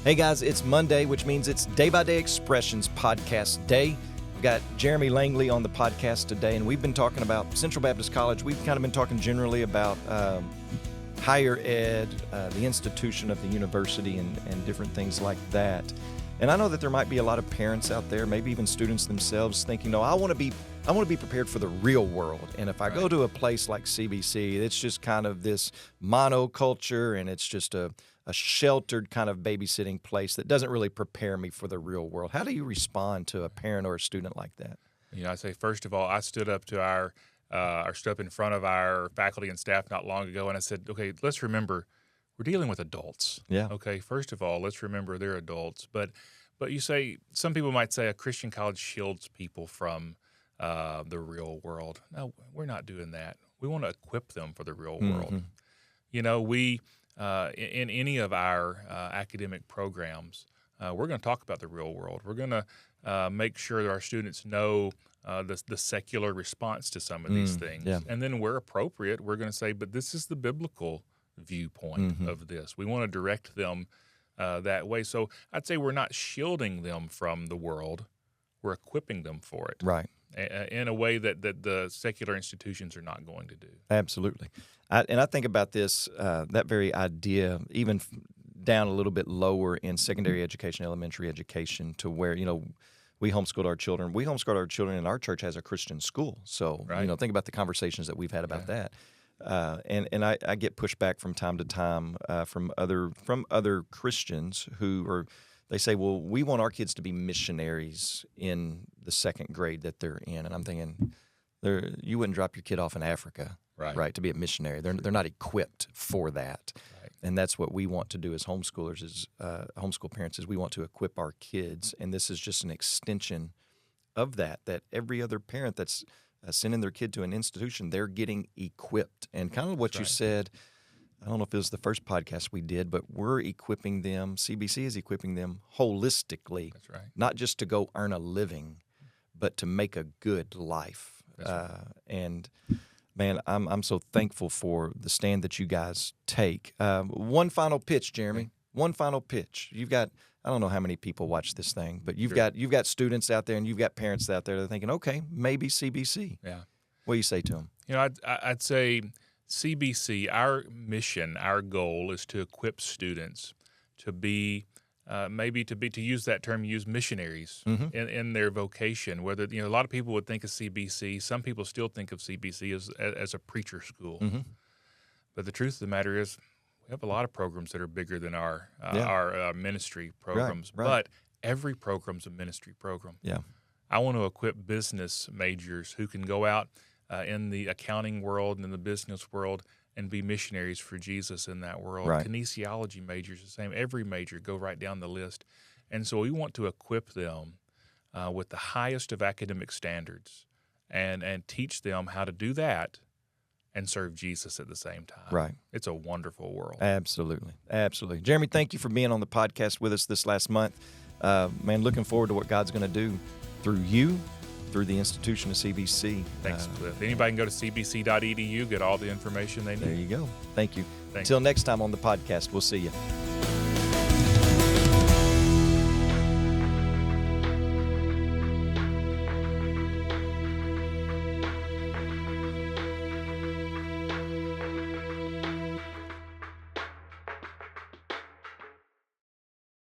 Hey guys, it's Monday, which means it's Day by Day Expressions podcast day. We've got Jeremy Langley on the podcast today, and we've been talking about Central Baptist College. We've kind of been talking generally about higher ed, the institution of the university, and different things like that. And I know that there might be a lot of parents out there, maybe even students themselves, thinking, no, I want to be prepared for the real world. And if I go to a place like CBC, it's just kind of this monoculture, and it's just a sheltered kind of babysitting place that doesn't really prepare me for the real world. How do you respond to a parent or a student like that? I say, first of all, I stood up to stood up in front of our faculty and staff not long ago, and I said, okay, let's remember, we're dealing with adults. Yeah. Okay, first of all, let's remember they're adults. But you say, some people might say a Christian college shields people from the real world. No, we're not doing that. We want to equip them for the real world. We in any of our academic programs, we're going to talk about the real world. We're going to make sure that our students know the secular response to some of these things. Yeah. And then where appropriate, we're going to say, but this is the biblical viewpoint of this. We want to direct them that way. So I'd say we're not shielding them from the world. We're equipping them for it. Right. In a way that the secular institutions are not going to do. Absolutely. I think about this, that very idea, even down a little bit lower in secondary education, elementary education, to where, we homeschooled our children. We homeschooled our children, and our church has a Christian school. So, think about the conversations that we've had about that. And I get pushback from time to time from other Christians who are. They say, well, we want our kids to be missionaries in the second grade that they're in. And I'm thinking, you wouldn't drop your kid off in Africa, right, to be a missionary. They're not equipped for that. Right. And that's what we want to do as homeschoolers, as homeschool parents, is we want to equip our kids. And this is just an extension of that every other parent that's sending their kid to an institution, they're getting equipped. And kind of what you said, I don't know if it was the first podcast we did, but we're equipping them, CBC is equipping them holistically. That's right. Not just to go earn a living, but to make a good life. That's right. And, man, I'm so thankful for the stand that you guys take. One final pitch, Jeremy. Okay. One final pitch. You've got, I don't know how many people watch this thing, but you've got students out there and you've got parents out there that are thinking, okay, maybe CBC. Yeah. What do you say to them? I'd say CBC, our mission, our goal is to equip students to be, to use that term, use missionaries in their vocation. Whether, a lot of people would think of CBC, some people still think of CBC as a preacher school. Mm-hmm. But the truth of the matter is, we have a lot of programs that are bigger than our ministry programs. Right. But every program's a ministry program. Yeah. I want to equip business majors who can go out in the accounting world and in the business world and be missionaries for Jesus in that world. Right. Kinesiology majors, the same. Every major, go right down the list. And so we want to equip them with the highest of academic standards and teach them how to do that and serve Jesus at the same time. Right. It's a wonderful world. Absolutely. Absolutely. Jeremy, thank you for being on the podcast with us this last month. Man, looking forward to what God's going to do through you, through the institution of CBC. Thanks, Cliff. Anybody can go to cbc.edu, get all the information they need. There you go. Thank you. Thanks. Until next time on the podcast, we'll see you.